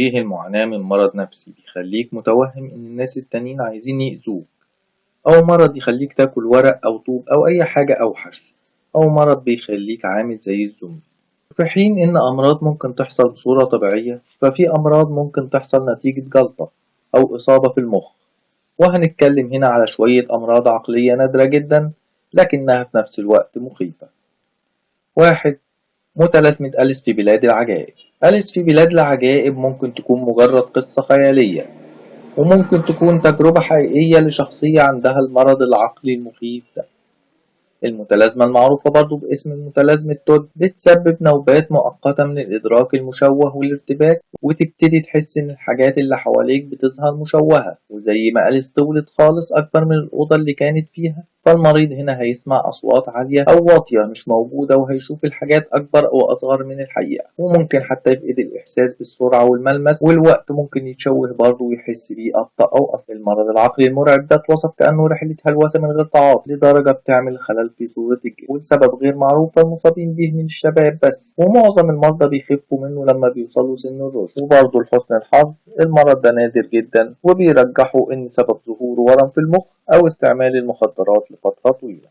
إيه المعاناة من مرض نفسي بيخليك متوهم إن الناس التانيين عايزين يأذوك، أو مرض يخليك تاكل ورق أو طوب أو أي حاجة أوحش، أو مرض بيخليك عامل زي الزومبي. في حين إن أمراض ممكن تحصل بصورة طبيعية، ففي أمراض ممكن تحصل نتيجة جلطة أو إصابة في المخ. وهنتكلم هنا على شوية أمراض عقلية نادرة جدا لكنها في نفس الوقت مخيفة. واحد، متلازمة أليس في بلاد العجائب. أليس في بلاد العجائب ممكن تكون مجرد قصة خيالية، وممكن تكون تجربة حقيقية لشخصية عندها المرض العقلي المخيف ده. المتلازمة المعروفة برضو باسم متلازمة تود بتسبب نوبات مؤقتة من الإدراك المشوه والارتباك، وتبتدي تحس إن الحاجات اللي حواليك بتظهر مشوهة، وزي ما أليس تولد خالص أكبر من الأوضة اللي كانت فيها، فالمريض هنا هيسمع أصوات عالية أو واطية مش موجودة، وهيشوف الحاجات أكبر أو أصغر من الحقيقة، وممكن حتى يفقد الإحساس بالسرعة والملمس، والوقت ممكن يتشوه برضه ويحس بيه أبطأ أو أصل. المرض العقلي المرعب ده اتوصف كأنه رحلة هلوسة من غير تعاطي، لدرجة بتعمل خلل في صورة الجسم، والسبب غير معروف. المصابين به من الشباب بس، ومعظم المرضى بيخفوا منه لما بيوصلوا سن الرشد. وبرضه لحسن الحظ المرض ده نادر جدا، وبيرجحوا إن سبب ظهوره ورم في المخ أو استعمال المخدرات لفترة طويلة.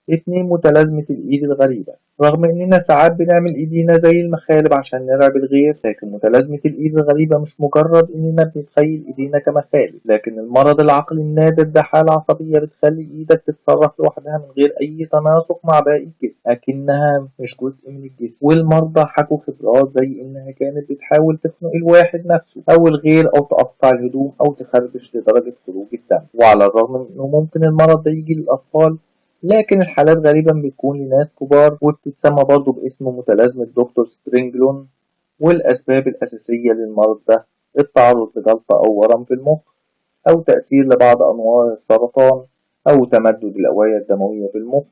اتنين، متلازمة الإيد الغريبة. رغم إننا ساعات بنعمل إيدينا زي المخالب عشان نرعب الغير، لكن متلازمة الإيد الغريبة مش مجرد إننا بنتخيل إيدينا كمخالب، لكن المرض العقلي النادر ده حالة عصبية بتخلي إيدك تتصرف لوحدها من غير أي تناسق مع باقي الجسم، أكنها مش جزء من الجسم. والمرضى حكوا خبرات زي إنها كانت بتحاول تخنق الواحد نفسه أو الغير، أو تقطع الهدوم أو تخربش لدرجة خروج الدم. وعلى الرغم من إنه ممكن المرض ده يجي للأطفال، لكن الحالات غالبا بتكون لناس كبار، وبتتسمى برضه باسم متلازمة دكتور سترينجلون. والأسباب الأساسية للمرض ده التعرض لجلطة أو ورم في المخ، أو تأثير لبعض أنواع السرطان، أو تمدد الأوعية الدموية في المخ،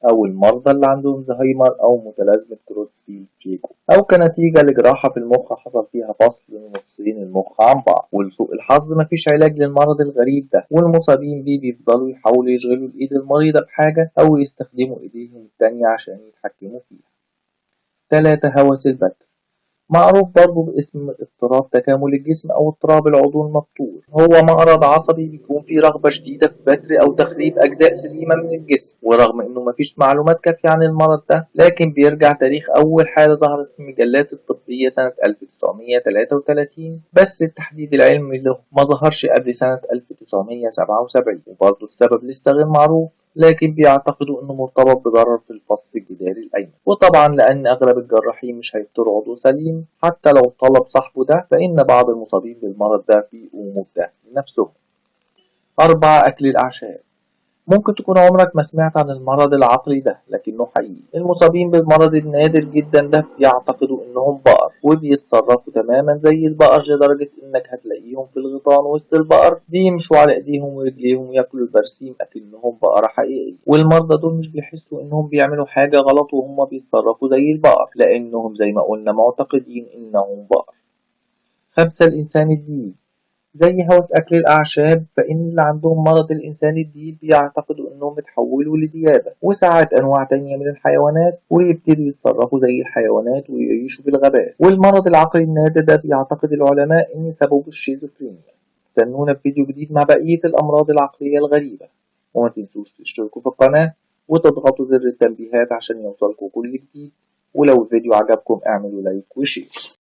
أو المرضى اللي عندهم زهايمر أو متلازمة كروتسفيلد جيكو، أو كنتيجة لجراحة في المخ حصل فيها فصل لنصين المخ عن بعض. ولسوء الحظ مفيش علاج للمرض الغريب ده، والمصابين بيه بيفضلوا يحاولوا يشغلوا الإيد المريضة بحاجة أو يستخدموا إيديهم التانية عشان يتحكموا فيها. 3، هوس البتر. معروف برضه باسم اضطراب تكامل الجسم أو اضطراب العضو المبتور. هو مرض عصبي بيكون فيه رغبة شديدة في بتر أو تخريب أجزاء سليمة من الجسم. ورغم إنه مفيش معلومات كافية عن المرض ده، لكن بيرجع تاريخ أول حالة ظهرت في المجلات الطبية سنة 1933، بس التحديد العلمي له ما ظهرش قبل سنة 1977. وبرضه السبب لسه غير معروف، لكن بيعتقدوا انه مرتبط بضرر في الفص الجداري الايمن. وطبعا لان اغلب الجراحين مش هيفتروا عضو سليم حتى لو طلب صاحبه ده، فان بعض المصابين بالمرض ده بيقوموا بده لنفسهم. 4، اكل الاعشاب. ممكن تكون عمرك ما سمعت عن المرض العقلي ده، لكنه حقيقي. المصابين بالمرض النادر جدا ده بيعتقدوا انهم بقر، وبيتصرفوا تماما زي البقر، لدرجة انك هتلاقيهم في الغيطان وسط البقر بيمشوا على ايديهم ورجليهم وياكلوا البرسيم اكنهم بقرة حقيقية. والمرضى دول مش بيحسوا انهم بيعملوا حاجة غلط وهم بيتصرفوا زي البقر، لانهم زي ما قلنا معتقدين انهم بقر. 5، الانسان الديني. زي هوس أكل الأعشاب، فإن اللي عندهم مرض الإنسان الديب بيعتقدوا إنهم اتحولوا لديابة وساعات أنواع تانية من الحيوانات، ويبتدوا يتصرفوا زي الحيوانات ويعيشوا في الغابات. والمرض العقلي النادر ده بيعتقد العلماء إن سببه الشيزوفرينيا. استنونا في فيديو جديد مع بقية الأمراض العقلية الغريبة، وما تنسوش تشتركوا في القناة وتضغطوا زر التنبيهات عشان يوصلكوا كل جديد. ولو الفيديو عجبكم اعملوا لايك وشير.